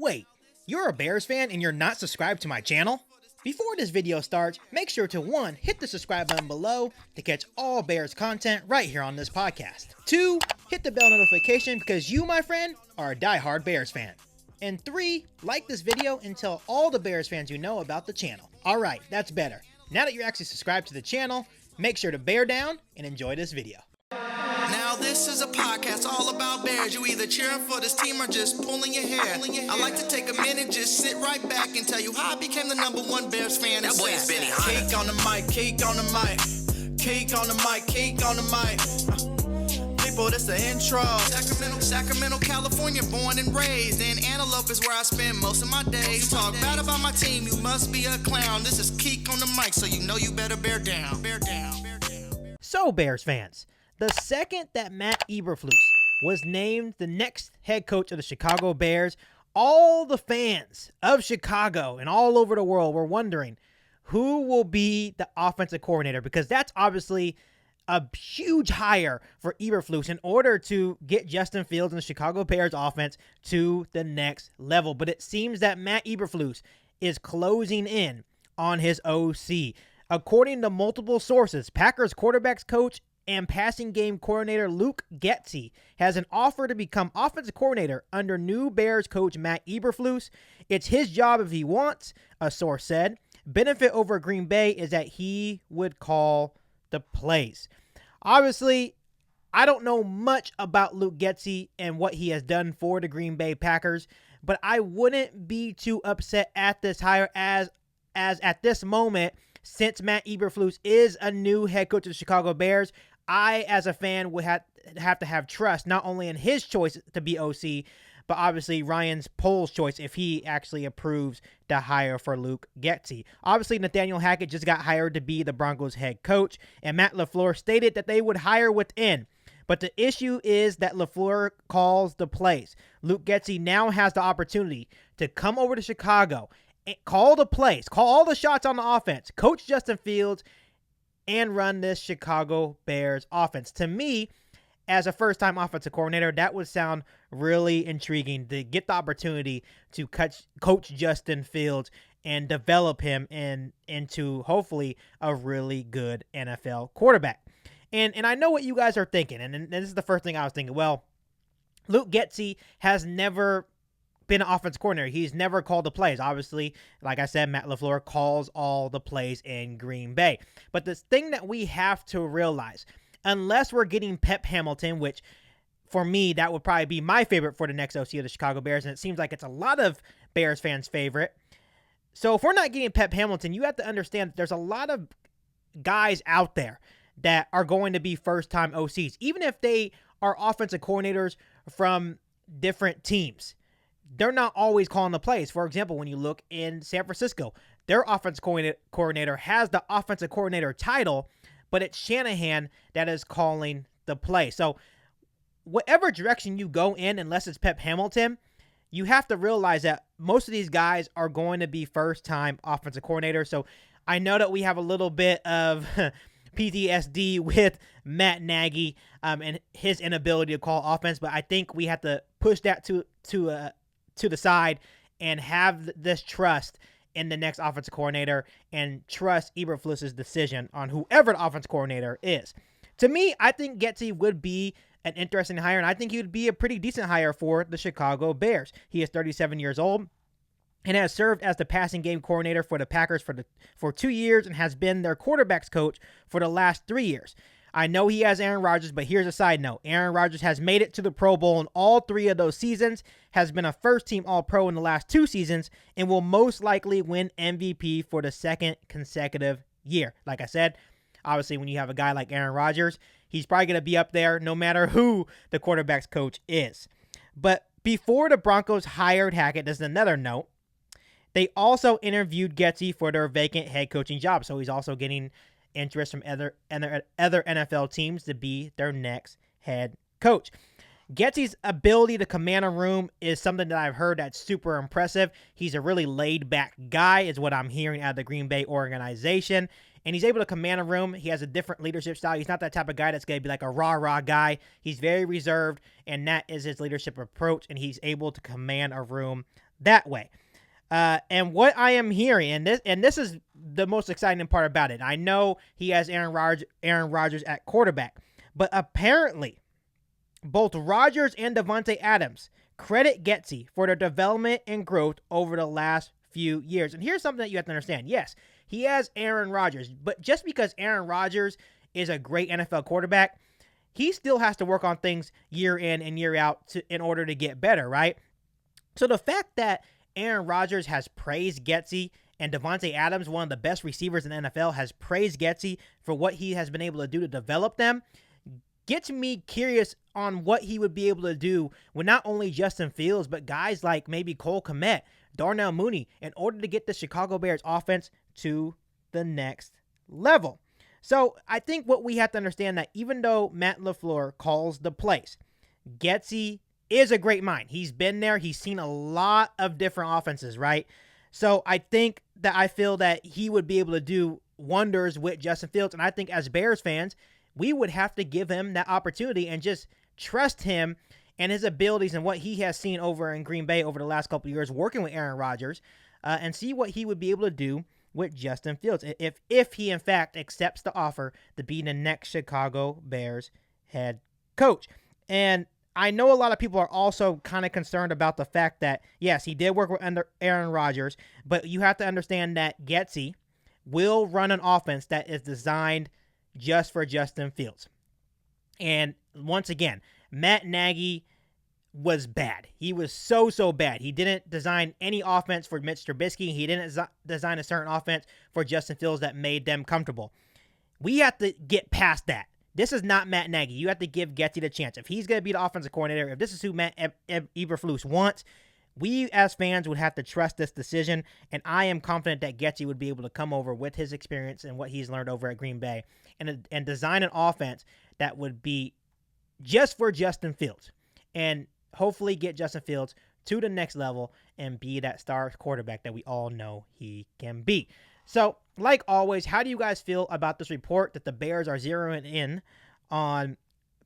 Wait, you're a Bears fan and you're not subscribed to my channel? Before this video starts, make sure to 1. Hit the subscribe button below to catch all Bears content right here on this podcast. 2. Hit the bell notification because you, my friend, are a diehard Bears fan. And 3. Like this video and tell all the Bears fans you know about the channel. Alright, that's better. Now that you're actually subscribed to the channel, make sure to bear down and enjoy this video. Now this is a podcast all about Bears. You either cheering for this team or just pulling your hair. I like to take a minute, just sit right back and tell you how I became the #1 Bears fan. That boy is Benny Hunter. Cake on the mic, cake on the mic, cake on the mic, cake on the mic. People, this the intro. Sacramento, California, born and raised. And Antelope is where I spend most of my days. You talk bad about my team, you must be a clown. This is Keek on the mic, so you know you better bear down. Bear down, bear down. So, Bears fans, the second that Matt Eberflus was named the next head coach of the Chicago Bears, all the fans of Chicago and all over the world were wondering who will be the offensive coordinator, because that's obviously a huge hire for Eberflus in order to get Justin Fields and the Chicago Bears offense to the next level. But it seems that Matt Eberflus is closing in on his OC. According to multiple sources, Packers quarterbacks coach and passing game coordinator Luke Getsy has an offer to become offensive coordinator under new Bears coach Matt Eberflus. It's his job if he wants, a source said. Benefit over Green Bay is that he would call the plays. Obviously, I don't know much about Luke Getsy and what he has done for the Green Bay Packers, but I wouldn't be too upset at this hire as at this moment, since Matt Eberflus is a new head coach of the Chicago Bears. I, as a fan, would have to have trust not only in his choice to be OC, but obviously Ryan Poles' choice if he actually approves the hire for Luke Getsy. Obviously, Nathaniel Hackett just got hired to be the Broncos head coach, and Matt LaFleur stated that they would hire within. But the issue is that LaFleur calls the plays. Luke Getsy now has the opportunity to come over to Chicago and call the plays, call all the shots on the offense, coach Justin Fields, and run this Chicago Bears offense. To me, as a first-time offensive coordinator, that would sound really intriguing, to get the opportunity to coach Justin Fields and develop him into hopefully a really good NFL quarterback. And I know what you guys are thinking, and this is the first thing I was thinking. Well, Luke Getsy has never been an offensive coordinator. He's never called the plays. Obviously, like I said, Matt LaFleur calls all the plays in Green Bay. But the thing that we have to realize, unless we're getting Pep Hamilton, which for me, that would probably be my favorite for the next OC of the Chicago Bears, and it seems like it's a lot of Bears fans' favorite. So if we're not getting Pep Hamilton, you have to understand that there's a lot of guys out there that are going to be first-time OCs, even if they are offensive coordinators from different teams. They're not always calling the plays. For example, when you look in San Francisco, their offensive coordinator has the offensive coordinator title, but it's Shanahan that is calling the play. So whatever direction you go in, unless it's Pep Hamilton, you have to realize that most of these guys are going to be first-time offensive coordinators. So I know that we have a little bit of PTSD with Matt Nagy and his inability to call offense, but I think we have to push that to the side and have this trust in the next offensive coordinator and trust Eberflus's decision on whoever the offensive coordinator is. To me, I think Getsy would be an interesting hire, and I think he would be a pretty decent hire for the Chicago Bears. He is 37 years old and has served as the passing game coordinator for the Packers for 2 years and has been their quarterbacks coach for the last 3 years. I know he has Aaron Rodgers, but here's a side note. Aaron Rodgers has made it to the Pro Bowl in all 3 of those seasons, has been a first-team All-Pro in the last 2 seasons, and will most likely win MVP for the 2nd consecutive year. Like I said, obviously when you have a guy like Aaron Rodgers, he's probably going to be up there no matter who the quarterback's coach is. But before the Broncos hired Hackett, there's another note. They also interviewed Getsy for their vacant head coaching job, so he's also getting interest from other NFL teams to be their next head coach. Getsy's ability to command a room is something that I've heard that's super impressive. He's a really laid-back guy is what I'm hearing out of the Green Bay organization. And he's able to command a room. He has a different leadership style. He's not that type of guy that's going to be like a rah-rah guy. He's very reserved, and that is his leadership approach, and he's able to command a room that way. And what I am hearing, and this is the most exciting part about it. I know he has Aaron Rodgers at quarterback, but apparently both Rodgers and Davante Adams credit Getsy for their development and growth over the last few years. And here's something that you have to understand. Yes, he has Aaron Rodgers, but just because Aaron Rodgers is a great NFL quarterback, he still has to work on things year in and year out in order to get better, right? So the fact that Aaron Rodgers has praised Getsy and Davante Adams, one of the best receivers in the NFL, has praised Getsy for what he has been able to do to develop them, gets me curious on what he would be able to do with not only Justin Fields, but guys like maybe Cole Kmet, Darnell Mooney, in order to get the Chicago Bears offense to the next level. So I think what we have to understand that even though Matt LaFleur calls the plays, Getsy is a great mind. He's been there. He's seen a lot of different offenses, right? So I feel that he would be able to do wonders with Justin Fields. And I think as Bears fans, we would have to give him that opportunity and just trust him and his abilities and what he has seen over in Green Bay over the last couple of years working with Aaron Rodgers, and see what he would be able to do with Justin Fields if he in fact accepts the offer to be the next Chicago Bears head coach. And I know a lot of people are also kind of concerned about the fact that, yes, he did work with under Aaron Rodgers, but you have to understand that Getsy will run an offense that is designed just for Justin Fields. And once again, Matt Nagy was bad. He was so bad. He didn't design any offense for Mitch Trubisky. He didn't design a certain offense for Justin Fields that made them comfortable. We have to get past that. This is not Matt Nagy. You have to give Getsy the chance. If he's going to be the offensive coordinator, if this is who Matt Eberflus wants, we as fans would have to trust this decision, and I am confident that Getsy would be able to come over with his experience and what he's learned over at Green Bay and design an offense that would be just for Justin Fields and hopefully get Justin Fields to the next level and be that star quarterback that we all know he can be. So, like always, how do you guys feel about this report that the Bears are zeroing in on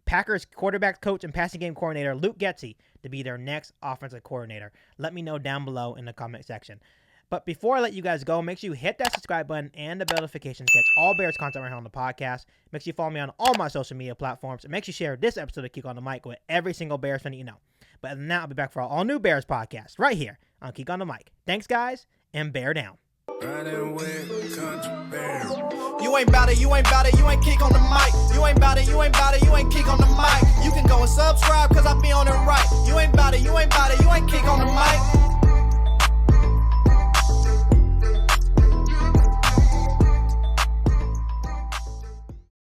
Packers quarterback coach and passing game coordinator Luke Getsy to be their next offensive coordinator? Let me know down below in the comment section. But before I let you guys go, make sure you hit that subscribe button and the bell notification to catch all Bears content right here on the podcast. Make sure you follow me on all my social media platforms. And make sure you share this episode of Kick on the Mic with every single Bears fan that you know. But now I'll be back for our all-new Bears podcast right here on Kick on the Mic. Thanks, guys, and bear down. Riding with country bear. You ain't bout it, you ain't bout it, you ain't kick on the mic. You ain't bout it, you ain't bout it, you ain't kick on the mic. You can go and subscribe cause I be on it right. You ain't bout it, you ain't bout it, you ain't kick on the mic.